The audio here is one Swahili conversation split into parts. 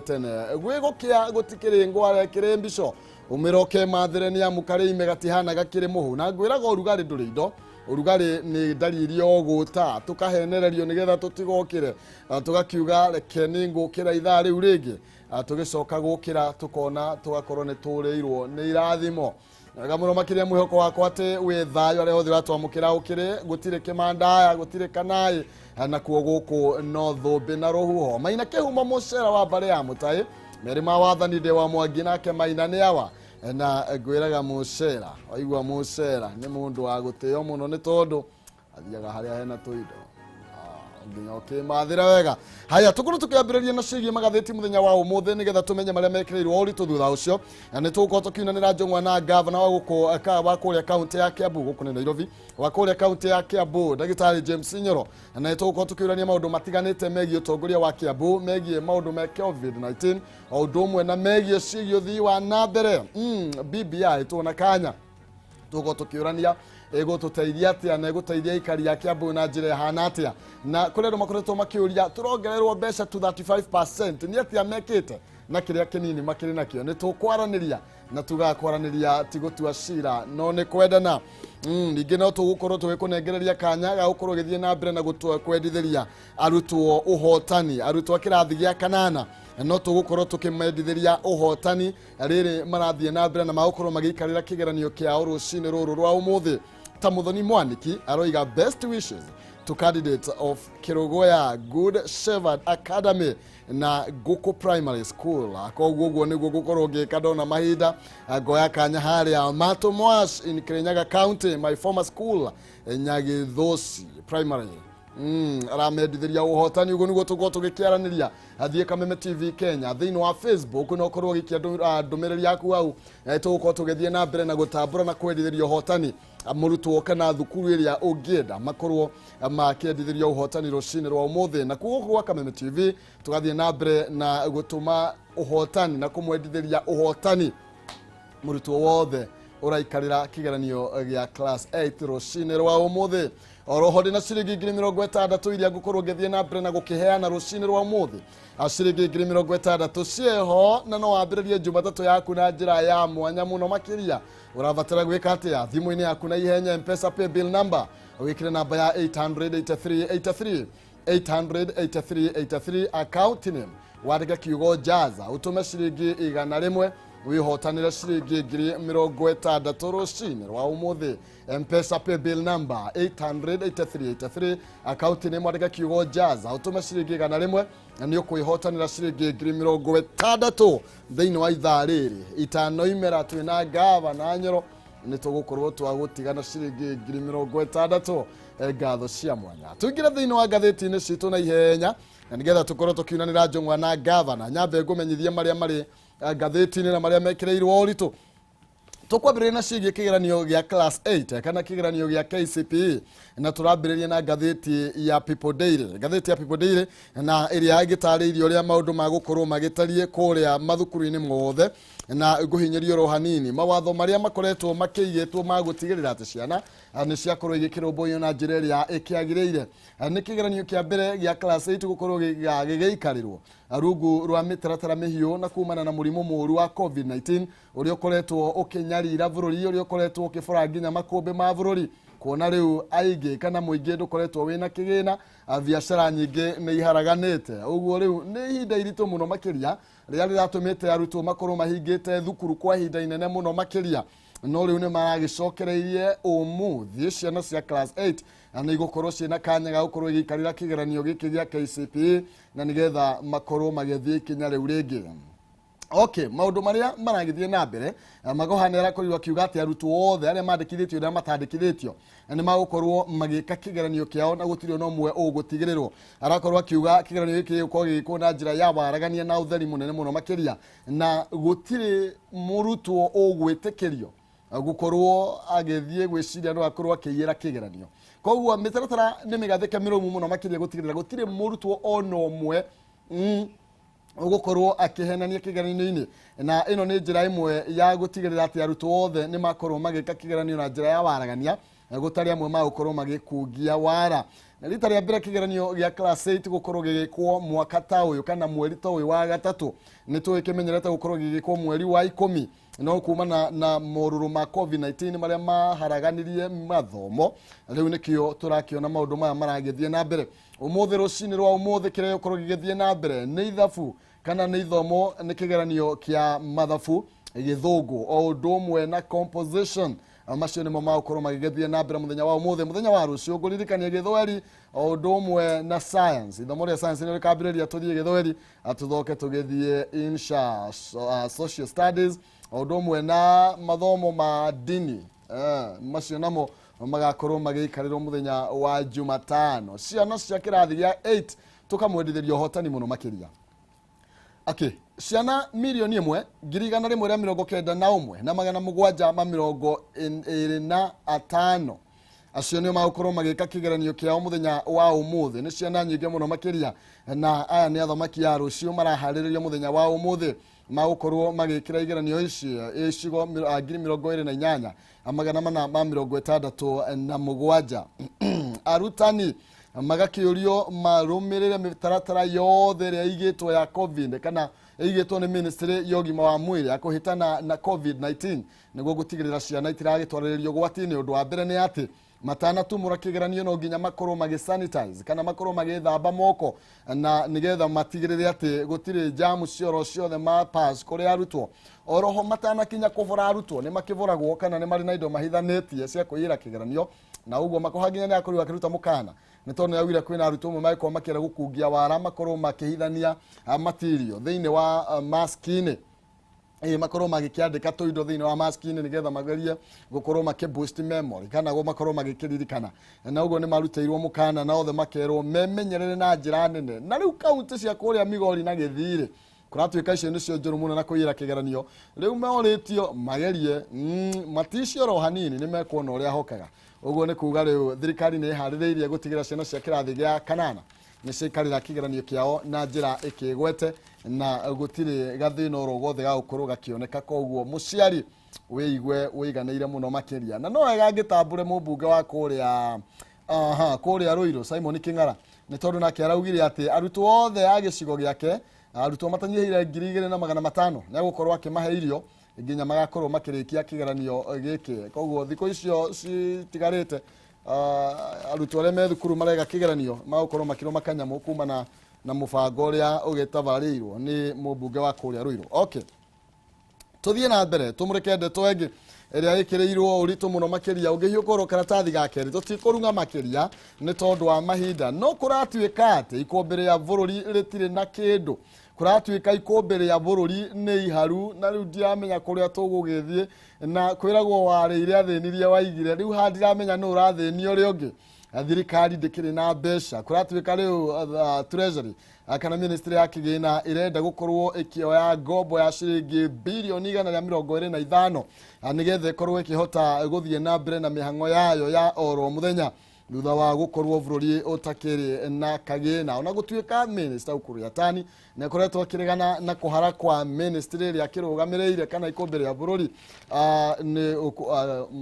tene gwigokia gutikiri ngware kirembico umiroke mathereni amukari imegatihana gakire muhu na ngwiraga urugari nduri indo urugari ni dalili yo guta tukahenererio nigetha tutigokire tugakiuga reke ningukira ithaa riu ringi tugicoka gukira tukona tugakorwo ni tureirwo ni irathimo gamuno makiria mwihoko wakwa ati wi thayo aria othe ratwamukira ukire gutire kimandaya gutire kanai na kuo guku no thumbi na ruhuho Maina Kihumo mucera wa bare ya mutai merima wathani de wa Mwangi nake Maina ni awa na ngwiraga mucera waigwa mucera ni mundu wa guteo muno ni tondu athiaga haria hena tuindo nginya mathira wega haya tukuru tukiambiriria na cigie magathiti muthenya wa umuthe nigetha tumenye maria mekirirwo uritu thutha ucio na ni tuko tukiunanira njongwa na governor wa guko wa kuria county ya Kiambu guko ni Nairobi wa kuria county ya Kiambu Dagitari James Nyoro na ni tuko tukiurania maundu matiganite megie utongoria wa Kiambu megie maundu me COVID-19 o ndomwe na megie cigie uthii wa nambere BBI tuna kanya tuko tukiurania ego tuteithia atia na ego teithia ikari ya Kiambu na njira hana atia na kule ndo makoretwo makiuria turongererwo mbeca to 35% ni atia mekite na kiria kinini makiri nakio ni tukwaraniria na tugakwaraniria tigotua cira no ni kwendana ningi no tugukorwo tugikunengereria kanya ga gukorwo githie na mbere na gutua kwendithĩria arutwo uhotani arutwo kirathi gĩa kanana no tugukorwo tukimendithĩria uhotani riri marathie na mbere na magukorwo magikarira kigeranio kiao rucini ruru rwa umuthi ta muthoni mwaniki aroiga best wishes to candidates of Kuguuria Good Shepherd Academy na Guku Primary School akoguo guo niguo gukorwo ngikadona mahinda ngoya kanya haria Mato Mwash in Kirinyaga County my former school Nyagithosi Primary aramendithĩria uhotani uguo niguo tukorwo tugikiaraniria athie Kameme TV Kenya thiini wa Facebook no korwo gikia ndumiriri yaku au tugukorwo tugithie na mbere na gutambura na kwendithĩria uhotani murutwo kana thukuru iria ungienda makorwo makiendithĩria uhotani rucini rwa umuthi na kuguo kwa Kameme TV tugathie na mbere na gutuma uhotani na kumwendithĩria uhotani murutwo wothe uraikarira kigeranio gĩa class 8 rucini rwa umuthi oroho ndina ciringi 60,000 iria ngukorwo ngithie na mbere na gukiheana rucini rwa umuthi ciringi 60,000 cieho na no wambiririe Jumatatu yaku na njira ya mwanya muno makiria urabatara gwika atia thimu-ini yaku na ihenya M-Pesa pay bill number wikire namba ya 883 883 account name wandike kiugo jaza utume ciringi 100 wihotanira ciringi 60,000 rucini rwa umuthi M-Pesa pay bill number 883 account name wandike kiugo jaza utume ciringi 100 na ni ukwihotanira ciringi 60,000 thiini wa ithaa riri itano imera twina governor Nyoro ni tugukorwo twagutigana ciringi 60,000 ngatho cia mwanya tuingire thiini wa ngathiti-ini citu na ihenya na nigetha tukorwo tukiunanira njongwa na governor nyambe ngumenyithie maria mari ngathiti-ini na maria mekireirwo uritu tukwambiriria na cigie kigeranio gĩa class 8 kana kigeranio gĩa KCPE na turambiriria na ngathiti ya People Daily ngathiti ya People Daily na iria igitariirio ria maundu magukorwo magitarie kuria mathukuru-ini mothe na guhinyerio ro hanini mawatho maria makoretwo makigitwo magutigirira ati ciana ni ciakorwo igikirumbuyo na njira iria ikiagiriire ni kigeranio kia mbere gĩa class 8 gukorwo gĩgĩikarirwo rungu rwa mitaratara mihiu na kumana na murimu muru wa COVID-19 uria ukoretwo ukinyarira bururi uria ukoretwo ukibora nginya makumbi ma bururi kuona riu aigi kana muingi ndukoretwo wina kigina biashara nyingi ni iharaganite uguo riu ni ihinda iritu muno makiria ria riratumite arutwo makorwo mahingite thukuru kwa ihinda inene muno makiria no riu ni maragicokereirie umuthi ciana cia class 8 na igukorwo ciina kanya ga gukorwo igikarira kigeranio giki gĩa KCPE na nigetha makorwo magithie kinya riu ringi okay maundu maria maragithie na mbere magohanera kurirwa kiuga ati arutwo othe aria mandikithitio na matandikithitio ni magukorwo magika kigeranio kiao na gutirio no mwe ugutigirirwo arakorwo kiuga kigeranio giki giko giko na njira ya waragania na utheri munene muno makiria na gutiri murutwo ugwitikirio gukorwo agithie gwiciria no akorwo akiyira kigeranio koguo mitaratara ni migathike mirumu muno makiria gutigirira gutiri murutwo ono mwe ugukorwo akihenania kigeranio-ini na ino ni njira imwe ya gutigirira ati arutwo othe ni makorwo magika kigeranio na njira ya waragania gutari amwe magukorwo magikugia wara na rita rĩa mbere kigeranio gĩa class 8 gukorwo gigikwo mwaka ta uyu kana mweri ta uyu wa gatatu nitũkimenyerete gukorwo gigikwo mweri wa 10 no kumana na moruru ma COVID-19 maria maharaganirie mathomo riu nikio turakiona maundu maya maragithie na mbere umuthi rucini rwa umuthi kire gukorwo gigithie na mbere ni ithabu kana ni ithomo ni kigeranio kia mathabu githungu o ndumwe na composition amacio nimo magukorwo magigethie na mbere muthenya wa umuthi muthenya wa rucio nguririkania githweri o ndumwe na science ithomo ria science ni rikambiriria tuthie githweri atuthoke tugithie insha social studies o ndumwe na mathomo ma dini macio namo magakorwo magikarirwo muthenya wa Jumatano ciana cia kirathi gĩa 8 tukamwendithĩria hotani muno makiria ciana milioni 1,191 na magana mugwanja ma 25 acio nio magukorwo magika kigeranio kiao muthenya wa umuthi ni ciana nyingi muno makiria na aya ni athamaki a rucio maraharĩrĩria muthenya wa umuthi magukorwo magikira igeranio ici icigo 28 amagana mana ma 67 arutani magakiurio marumirire mitaratara yothe ria igitwo ya covid kana igitwo ni ministry yogima wa mwiri akuhitana na covid-19 niguo gutigirira ciana itiragitwariririo gwatini undu wa mbere ni ati matana tumura kigeranio no nginya makorwo magisanitize kana makorwo magithamba moko na nigetha matigirire ati gutire jamu cioro ciothe ma pass kuri arutwo oroho matana kinya kuvura arutwo ni makivuragwo kana ni mari na indo mahithanetie cia kuira kigeranio na uguo makohaginya ni akuru akiruta mukana ni tondu yawira kwina arutwo mo maiko makira gukungia wara makorwo makihithania material thiini wa maskini makorwo magikiandika tuindo thiini wa maskini nigetha magerie gukorwo makiboost memory kana go makorwo magikiririkana na uguo ni maruteirwo mukana na othe makerwo memenyerere na njira nene na riu kaunti cia kuria Migori na Githiri kuratuika icio nicio njuru muno na kuira kigeranio riu meoritio magerie maticio ro hanini ni mekuona uria hokaga uguo ni kuga riu thirikari ni haririirie gutigira ciana cia kirathi gĩa kanana ni cikarira kigeranio kiao na njira ikigwete na gutire gathina oro gothe ga gukorwo gakioneka koguo muciari wiigwe wiganiire muno makiria na no wega ngitambure mubunge wa kuria kuria Ruiru Simon King'ara ni tondu nake araugire ati arutwo othe a gicigo giake arutwo matanyihire 2,500 ni gukorwo akimahe irio nginya magakorwo makirikia kigeranio giki koguo thiko icio citigarite arutwo arĩa me thukuru marega kigeranio magukorwo makiro makanyamu kuma na mubango uria ugitabarĩirwo ni mubunge wa kuria Ruiru tuthie na mbere tumureke ndeto engi iria ikirirwo uritu muno makiria ungihiukorwo karatathi gakeri tutikurunga makiria ni tondu wa mahinda no kuratuika ati ikombere ya bururi ritire na kindu kuratuika ikombere ya bururi ni iharu na riu ndiamenya kuria tugugithie na kwiragwo warĩire athĩnirie waigire riu handiramenya no urathĩnio uri ungi thirikari ndikiri na mbeca kuratuika riu treasury kana ministry ya kigina irenda gukorwo ikioya ngombo ya ciringi bilioni 125 nigetha ikorwo ikihota guthie na mbere na mihango yayo ya oro muthenya thutha wa gukorwo bururi utakiri na kagina ona gutuika minister Kuguuria tani na koretwo kirigana na kuhara kwa ministry ya kirugamirire kana ikombere ya bururi ni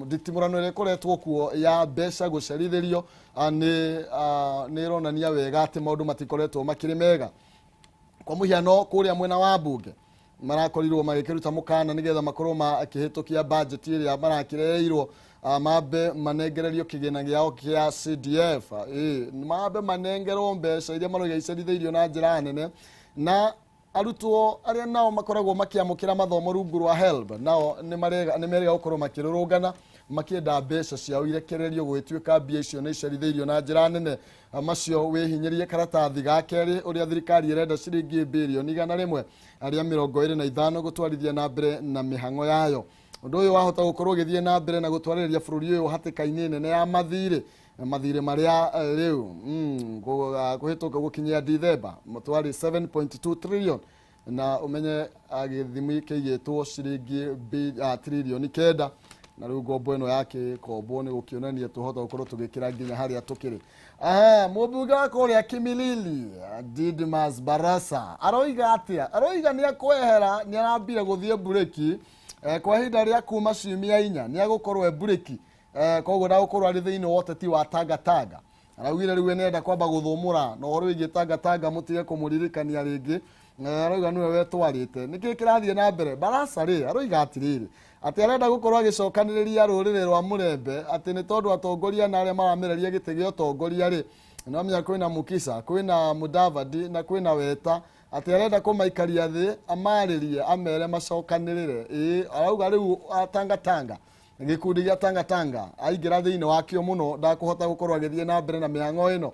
ditimurano ire koretwo kuo ya mbeca gucerithirio ni ronania wega ati maundu matikoretwo makiri mega kwa muhiano kuria mwena wa bunge marakorirwo magikiruta mukana nigetha makorwo makihitukia budget iria marakireirwo mabe manengererio kigina giao kia CDF mabe manengerwo mbeca iria maroiga icerithirio na njira nene na arutwo aria nao makoragwo makiamukira mathomo rungu rwa HELB nao ni merega gukorwo makirurungana makienda mbeca ciao irekererio gwituika mbia icio ni icerithĩirio na njira nene macio wihinyirie karatathi ga keri uria thirikari irenda ciringi bilioni 100 aria 25 gutwarithia na mbere na mihango yayo undu uyu wahota gukorwo githie na mbere na gutwaririria bururi uyu hatikaini nene ya mathire maria riu kuhituka gukinyia Dithemba mutwari 7.2 trillion na umenye agithimi kigitwo ciringi trilioni 9 na riu ngombo ino yake kombo ni gukionania tuhota gukorwo tugikira nginya haria tukiri mubunge wa kuria Kimilili Didmas Barasa aroiga atia aroiga ni akwehera ni arambire guthie bureki kwa hinda ria kuma ciumia 4 ni agukorwo bureki koguo ndagukorwo ari thiini woteti wa Tanga araugire riu nenda kwamba guthumura no horo igi Tanga mutige kumuririkania ringi arauga niwe wetwarite niki kirathie na mbere barasa ri aroiga atiriri ati arenda gukorwo agicokaniriria rurire rwa Murembe ati ni tondu atongoria na aria maramereria gite gio tongoria ri no menya kwina Mukisa kwina Mudavadi na kwina Weta ati arenda kumaikaria thi amaririe amere macokanirire arauga riu Tanga gikundi gia Tanga aingira thiini wakio muno ndakuhota gukorwo agithie na mbere na mihango ino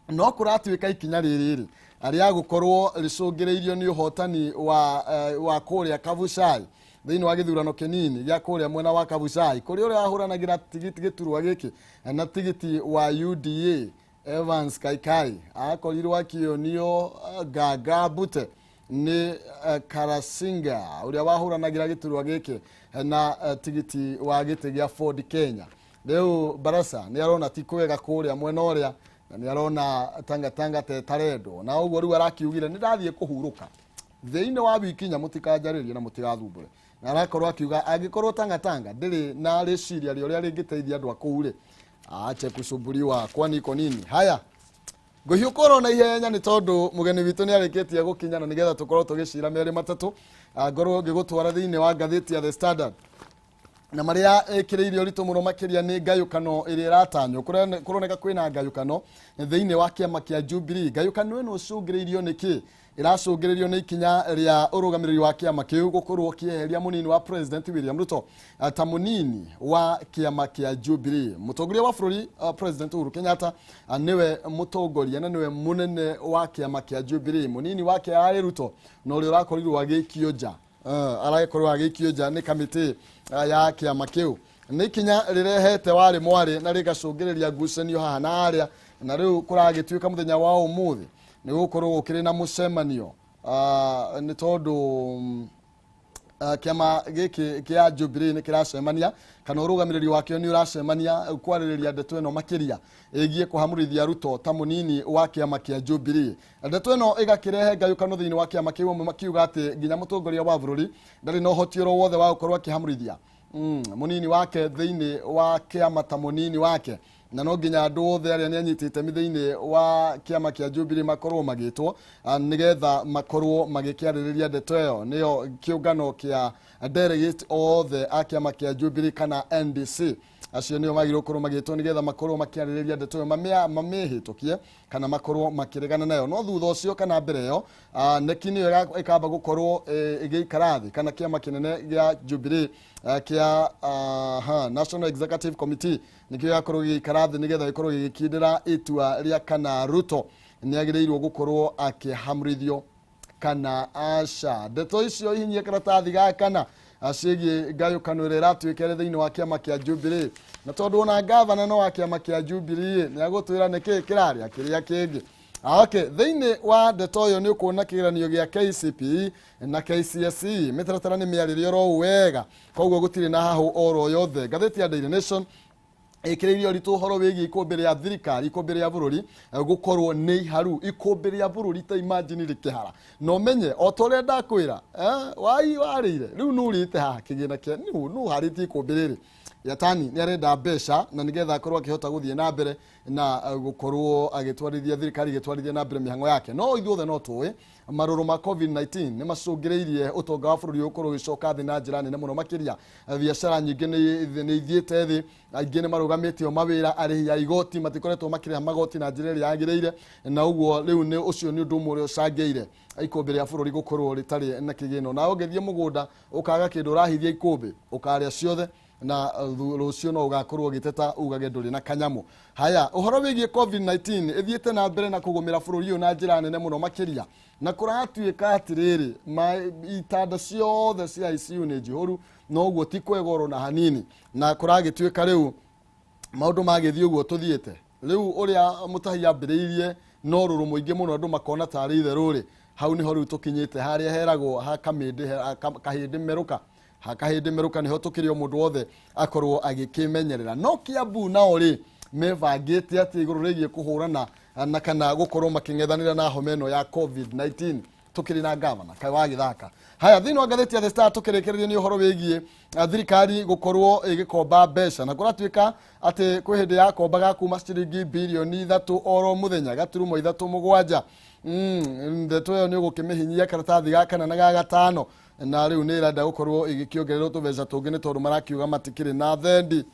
no kuratuika ikinya riri aria gukorwo ricungireirio ni uhotani wa kuria Kabuchai thiini wa githurano kinini gia kuria mwena wa Kabuchai kuri uria ahuranagira tigiti giturwa giki na tigiti wa UDA Evans Kaikai akorirwo akionio Gaga Bute ni Karasinga uria wahuranagira giturwa giki na tigiti wa giti gia Ford Kenya leo barasa ni arona tikwega kuria mwena uria na ni arona Tanga taredo na uguo riu arakiugire ni ndathie kuhuruka thiini wa wikinya mutikanjaririe na mutigathumbure na arakorwo akiuga agikorwo Tanga ndiri na riciria ria ringiteithia andu akuure ache kusumburiwa kwani iko nini haya guhiukoro na ihenya ni tondu mugeni witu ni arikitie gukinyana nigetha tukorwo tugicira meri matatu ngorwo ngigutwara thiini wa gatheti ya The Standard na maria ekireirio rito muno makiria ni ngayukano iria iratanyo kuroneka kwina ngayukano thiini wa kiama kia Jubilee ngayukano ino cungireirio niki iracungireirio ni ikinya ria urugamiriri wa kiama kiu gukorwo kieheria munini wa President William Ruto ta munini wa kiama kia Jubilee mutongoria wa bururi President Uhuru Kenyatta niwe mutongoria na niwe munene wa kiama kia Jubilee munini wake ari Ruto no ri urakorirwo agikioja arakorwo agikioja ni kamiti ya kiama kiu ni kinya rirehete wari mwari na rigacungireria ngucanio haha na aria na riu kuragituika muthenya wa umuthi ni gukorwo gukiri na mucemanio ni tondu kiama giki kia Jubilee ni kiracemania kana urugamiriri wakio ni uracemania kwaririria ndeto ino makiria igie kuhamurithia Ruto ta munini wa kiama kia Jubilee ndeto ino igakirehe ngayukano thiini wa kiama kiu makiuga ati nginya mutongoria wa bururi ndari no hotioro wothe wa gukorwo akihamurithia munini wake thiini wa kiama ta munini wake na no nginya andu othe aria ni anyitite mithiini wa kiama kia Jubilee makorwo magitwo nigetha makorwo magikiaririria ndeto iyo niyo kiungano kia delegate othe a kiama kia Jubilee kana NDC acio niyo magirwo korwo magitwo nigetha makorwo makiaririria ndeto iyo mamihitukie kana makorwo makiregana nayo no thutha ucio kana mbere yo nekini yo ikamba gukorwo igiikara thi kana kiama kinene gia Jubilee kia National Executive Committee nikio yakorwo giikara thi nigetha ikorwo gigikindira itua ria kana Ruto ni agireirwo gukorwo akihamurithio kana aca ndeto icio ihinyie karatathi gakana acigi ngayukano ira iratuikere thiini wa kiama kia Jubilee na tondu ona governor no wa kiama kia Jubilee ni agutwira niki kiraria kiria kingi okay thiini wa ndeto yo ni ukuona kigeranio gia KCPE na KCSE mitaratara ni miaririo ro wega koguo gutiri na hahu oro yothe gatheti ya Daily Nation ikireirio ritu horo wigi ikumbere ya thirikari ikumbere ya bururi gukorwo ni haru ikumbere ya bururi ta imagine rikihara no menye otore ndakwira wai warire riu nurite ha kigina kia nu hariti ikumbere yatani ni arenda besha na nigetha akorwo akihota guthie na mbere na gukorwo agitwarithia thirikari gitwarithia na mbere mihango yake no ithuothe no tuwe maruru ma COVID-19 ni macungireirie utonga wa bururi ukorwo gicoka thi na njira nene muno makiria biashara nyingi ni ithiete thi aingi ni marugamitio mawira arihi ya igoti matikoretwo makiriha magoti na njira iria yagireire na uguo riu ni ucio ni undu umwe ucangeire ikumbere ya bururi gukorwo ritari na kigino na ugethie mugunda ukaga kindu urahithia ikumbi ukaria ciothe na rucio no ugakorwo giteta ugage nduri na kanyamu haya uhoro wigie COVID-19 ithiete na mbere na kugumira bururi uyu na njira nene muno makiria na kuratuika atiriri itanda ciothe cia ICU ni njihuru no uguo ti kwegoro na hanini na kuragituika riu maundu magithii uguo tuthiete riu uria mutahia mbiriirie no ruru muingi muno andu makona tari itheruri hau ni horu tukinyite haria heragwo hakaminde kahindi meruka hakahindi meruka niho tukirio mundu wothe akorwo agikimenyerera no Kiambu nao ri mevangite ati iguru rigie kuhurana na kana gukorwo making'ethanira na homeno ya COVID-19 tukiri na gavana kai wa githaka haya thini wa ngatheti ya The Star tukirekereria ni uhoro wigie thirikari gukorwo igikomba mbeca na kuratuika ati kwi hindi ya komba ga kuma ciringi bilioni 3 oro muthenya gaturumo 3.7 ndeto yo ni gukimihinyia karatathi gaka na ga gatano na riu ni irenda gukorwo igikiongererwo tubeca tungi ni tondu marakiuga matikiri na thendi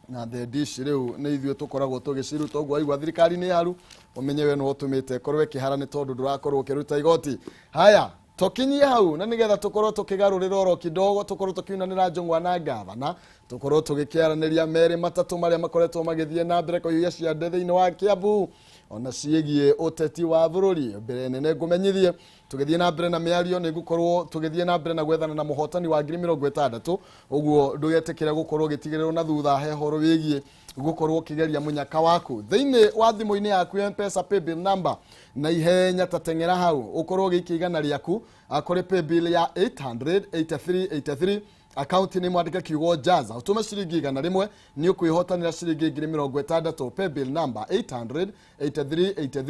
na thendi riu ni ithue tukoragwo tugiciruta ogwo aigwa thirikari ni haru umenyewe no utumite korwe kihara ni tondu ndurakorwo ukiruta igoti haya tokinyie hau na nigetha tukorwo tukigarurira oro kidogo tukorwo tukiunanira njongwa na gavana tukorwo tugikiaraniria meri matatu maria makoretwo magithie na mbere koyuya cia ndetheini wa Kiambu ona ciegie uteti wa bururi mbere nene ngumenyithie tugithie na mbere na miario ni gukorwo tugithie na mbere na gwethana na muhotani wa 60,000 ogwo ndugetekire gukorwo gitigiriro na thutha hehoro wigie gukorwo kigeria munyaka waku thiini wa thimu-ini yaku M-Pesa paybill number na ihenya tatengera hau ukorwo gikigana riaku akore paybill ya 883 account ni mwandike kiugo jaza utume ciringi 100 ni ukwihotanira ciringi 60,000 paybill number 883